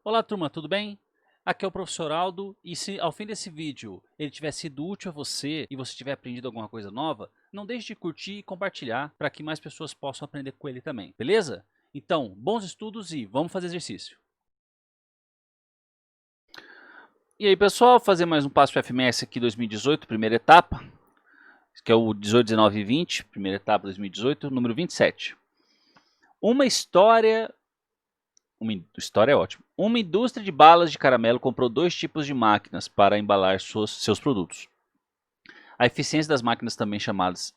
Olá turma, tudo bem? Aqui é o professor Aldo e se ao fim desse vídeo ele tiver sido útil a você e você tiver aprendido alguma coisa nova, não deixe de curtir e compartilhar para que mais pessoas possam aprender com ele também, beleza? Então, bons estudos e vamos fazer exercício. E aí pessoal, fazer mais um passo para FMS aqui 2018, primeira etapa, que é o 18, 19 e 20, primeira etapa 2018, número 27. Uma história é ótimo. Uma indústria de balas de caramelo comprou dois tipos de máquinas para embalar seus produtos. A eficiência das máquinas, também chamadas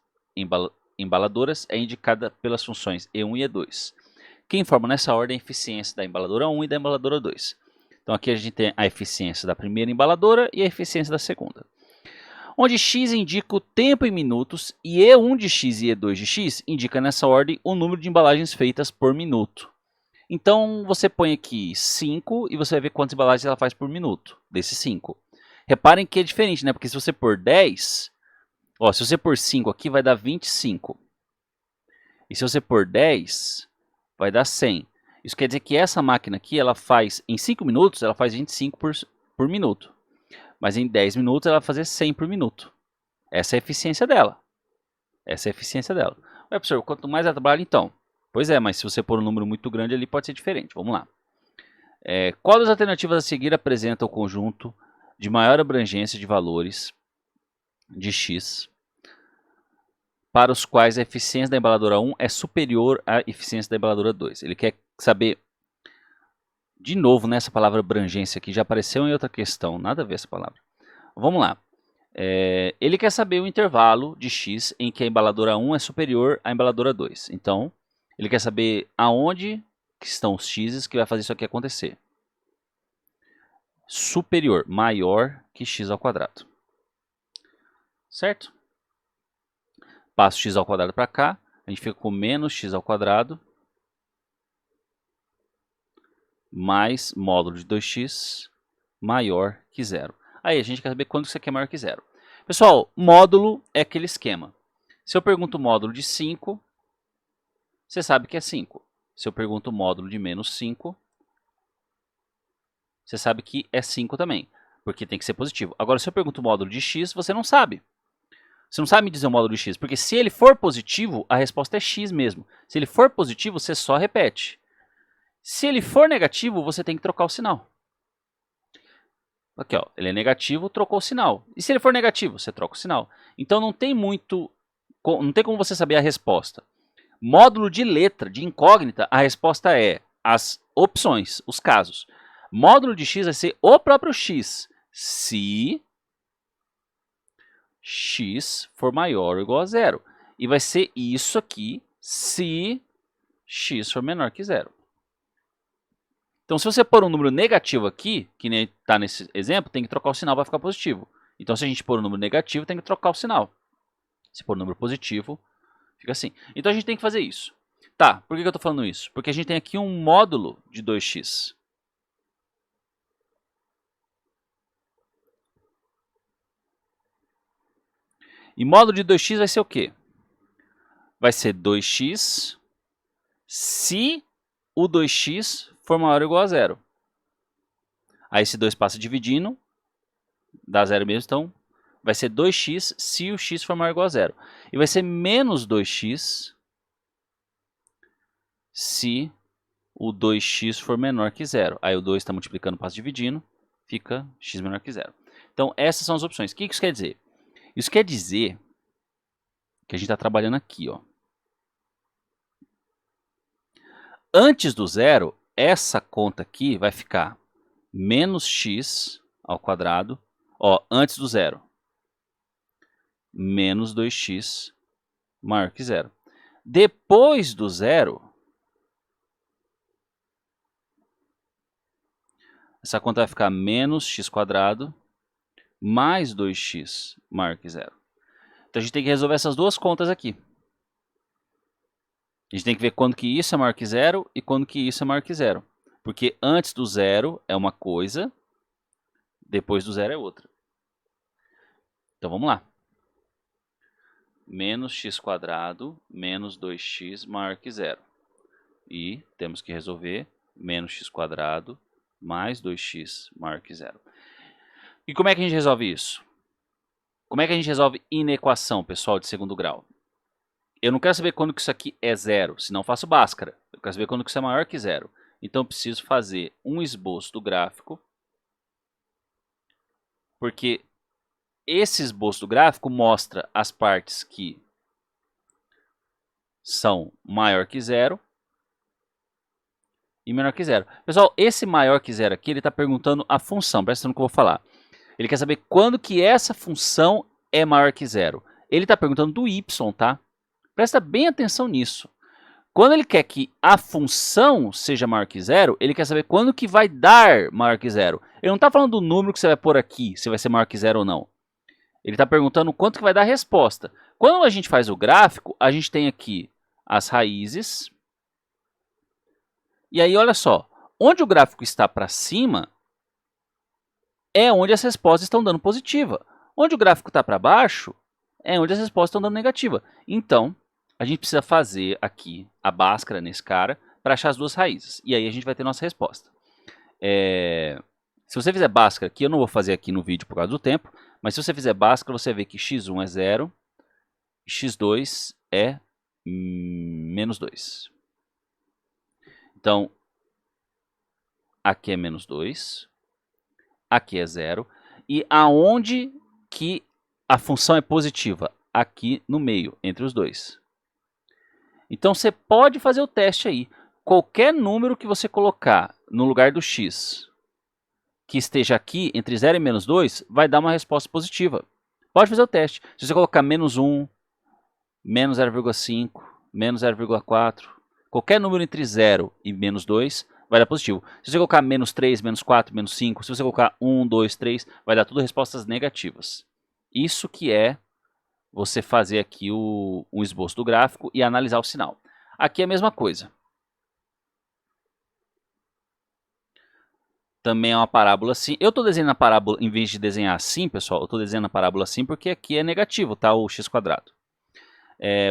embaladoras, é indicada pelas funções E1 e E2, que informam nessa ordem a eficiência da embaladora 1 e da embaladora 2. Então aqui a gente tem a eficiência da primeira embaladora e a eficiência da segunda. Onde x indica o tempo em minutos e E1 de x e E2 de x indica nessa ordem o número de embalagens feitas por minuto. Então você põe aqui 5 e você vai ver quantas embalagens ela faz por minuto, desses 5. Reparem que é diferente, né? Porque se você pôr 10, ó, se você pôr 5 aqui vai dar 25. E se você pôr 10, vai dar 100. Isso quer dizer que essa máquina aqui, ela faz, em 5 minutos, ela faz 25 por minuto. Mas em 10 minutos ela vai fazer 100 por minuto. Essa é a eficiência dela. Essa é a eficiência dela. Ué, professor, quanto mais ela trabalha, então. Pois é, mas se você pôr um número muito grande ali, pode ser diferente. Vamos lá. Qual das alternativas a seguir apresenta o conjunto de maior abrangência de valores de x para os quais a eficiência da embaladora 1 é superior à eficiência da embaladora 2? Ele quer saber, de novo, nessa palavra abrangência aqui, já apareceu em outra questão, nada a ver essa palavra. Vamos lá. Ele quer saber o intervalo de x em que a embaladora 1 é superior à embaladora 2. Então, ele quer saber aonde que estão os x's que vai fazer isso aqui acontecer. Superior, maior que x ao quadrado. Certo? Passo x ao quadrado para cá, a gente fica com menos x ao quadrado mais módulo de 2x maior que zero. Aí a gente quer saber quando isso aqui é maior que zero. Pessoal, módulo é aquele esquema. Se eu pergunto o módulo de 5, você sabe que é 5. Se eu pergunto o módulo de menos 5, você sabe que é 5 também, porque tem que ser positivo. Agora, se eu pergunto o módulo de x, você não sabe. Você não sabe me dizer o módulo de x, porque se ele for positivo, a resposta é x mesmo. Se ele for positivo, você só repete. Se ele for negativo, você tem que trocar o sinal. Aqui, ó, ele é negativo, trocou o sinal. E se ele for negativo, você troca o sinal. Então não tem como você saber a resposta. Módulo de letra, de incógnita, a resposta é as opções, os casos. Módulo de x vai ser o próprio x, se x for maior ou igual a zero. E vai ser isso aqui, se x for menor que zero. Então, se você pôr um número negativo aqui, que nem está nesse exemplo, tem que trocar o sinal para ficar positivo. Então, se a gente pôr um número negativo, tem que trocar o sinal. Se pôr um número positivo, fica assim. Então, a gente tem que fazer isso. Tá, por que eu estou falando isso? Porque a gente tem aqui um módulo de 2x. E módulo de 2x vai ser o quê? Vai ser 2x se o 2x for maior ou igual a zero. Aí esse 2 passa dividindo, dá zero mesmo, então vai ser 2x se o x for maior ou igual a zero. E vai ser menos 2x se o 2x for menor que zero. Aí o 2 está multiplicando, passa dividindo, fica x menor que zero. Então essas são as opções. O que isso quer dizer? Isso quer dizer que a gente está trabalhando aqui, ó. Antes do zero, essa conta aqui vai ficar menos x ao quadrado, ó, antes do zero, menos 2x maior que zero. Depois do zero, essa conta vai ficar menos x quadrado mais 2x maior que zero. Então a gente tem que resolver essas duas contas aqui. A gente tem que ver quando que isso é maior que zero e quando que isso é maior que zero. Porque antes do zero é uma coisa, depois do zero é outra. Então vamos lá. Menos x quadrado menos 2x maior que zero. E temos que resolver menos x quadrado mais 2x maior que zero. E como é que a gente resolve isso? Como é que a gente resolve inequação, pessoal, de segundo grau? Eu não quero saber quando que isso aqui é zero, senão eu faço Bhaskara. Eu quero saber quando que isso é maior que zero. Então eu preciso fazer um esboço do gráfico, porque esse esboço do gráfico mostra as partes que são maior que zero e menor que zero. Pessoal, esse maior que zero aqui, ele está perguntando a função, presta atenção no que eu vou falar. Ele quer saber quando que essa função é maior que zero. Ele está perguntando do y, tá? Presta bem atenção nisso. Quando ele quer que a função seja maior que zero, ele quer saber quando que vai dar maior que zero. Ele não está falando do número que você vai pôr aqui, se vai ser maior que zero ou não. Ele está perguntando quanto que vai dar a resposta. Quando a gente faz o gráfico, a gente tem aqui as raízes. E aí, olha só, onde o gráfico está para cima é onde as respostas estão dando positiva. Onde o gráfico está para baixo é onde as respostas estão dando negativa. Então, a gente precisa fazer aqui a Bhaskara nesse cara para achar as duas raízes. E aí a gente vai ter nossa resposta. Se você fizer Bhaskara aqui, eu não vou fazer aqui no vídeo por causa do tempo, mas se você fizer Bhaskara, você vê que x1 é 0 e x2 é menos 2. Então, aqui é menos 2, aqui é 0. E aonde que a função é positiva? Aqui no meio, entre os dois. Então, você pode fazer o teste aí. Qualquer número que você colocar no lugar do x, que esteja aqui entre 0 e menos 2, vai dar uma resposta positiva. Pode fazer o teste. Se você colocar menos 1, menos 0,5, menos 0,4, qualquer número entre 0 e menos 2 vai dar positivo. Se você colocar menos 3, menos 4, menos 5, se você colocar 1, 2, 3, vai dar tudo respostas negativas. Isso que é você fazer aqui um esboço do gráfico e analisar o sinal. Aqui é a mesma coisa. Também é uma parábola assim. Eu estou desenhando a parábola, em vez de desenhar assim, pessoal, eu estou desenhando a parábola assim porque aqui é negativo, tá? O x quadrado.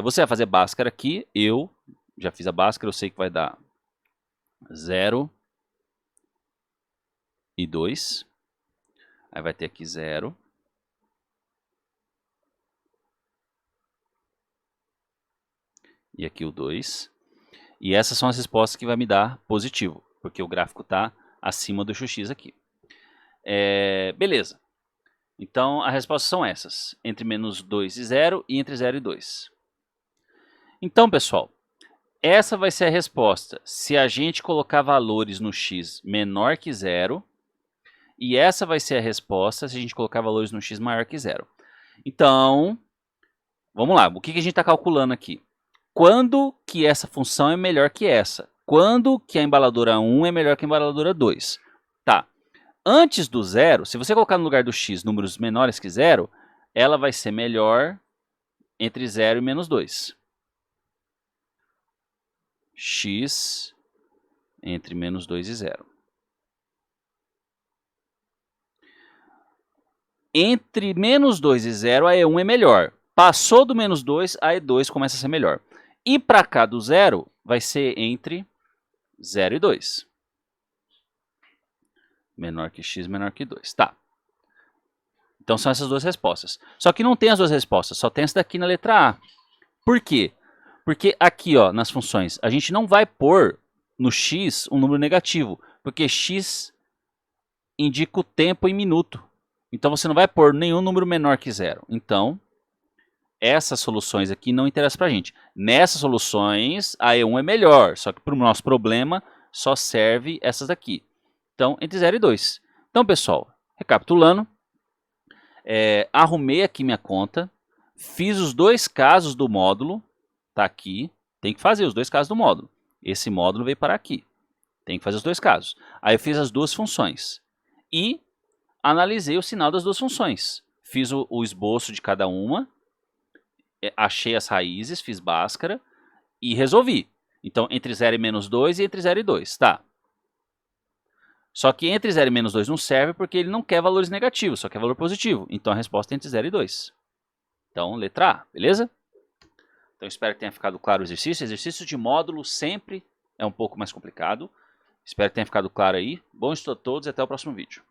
Você vai fazer Bhaskara aqui, eu já fiz a Bhaskara, eu sei que vai dar 0 e 2. Aí vai ter aqui 0. E aqui o 2. E essas são as respostas que vai me dar positivo, porque o gráfico está acima do x aqui. Beleza. Então, as respostas são essas, entre menos 2 e 0 e entre 0 e 2. Então, pessoal, essa vai ser a resposta se a gente colocar valores no x menor que 0, e essa vai ser a resposta se a gente colocar valores no x maior que 0. Então, vamos lá, o que a gente está calculando aqui? Quando que essa função é melhor que essa? Quando que a embaladora 1 é melhor que a embaladora 2? Tá. Antes do 0, se você colocar no lugar do x números menores que 0, ela vai ser melhor entre 0 e menos 2. X entre menos 2 e 0. Entre menos 2 e 0, a E1 é melhor. Passou do menos 2, a E2 começa a ser melhor. E para cá do 0, vai ser entre 0 e 2. Menor que x, menor que 2. Tá. Então são essas duas respostas. Só que não tem as duas respostas, só tem essa daqui na letra A. Por quê? Porque aqui, ó, nas funções, a gente não vai pôr no x um número negativo, porque x indica o tempo em minuto. Então você não vai pôr nenhum número menor que 0. Então, essas soluções aqui não interessam para a gente. Nessas soluções, a E1 é melhor, só que para o nosso problema só serve essas daqui. Então, entre 0 e 2. Então, pessoal, recapitulando, arrumei aqui minha conta, fiz os dois casos do módulo, tá aqui, tem que fazer os dois casos do módulo. Esse módulo veio para aqui, tem que fazer os dois casos. Aí eu fiz as duas funções e analisei o sinal das duas funções. Fiz o esboço de cada uma, achei as raízes, fiz Bhaskara e resolvi. Então, entre 0 e menos 2 e entre 0 e 2, tá. Só que entre 0 e menos 2 não serve porque ele não quer valores negativos, só quer valor positivo. Então, a resposta é entre 0 e 2. Então, letra A, beleza? Então, espero que tenha ficado claro o exercício. Exercício de módulo sempre é um pouco mais complicado. Espero que tenha ficado claro aí. Bom estudo a todos e até o próximo vídeo.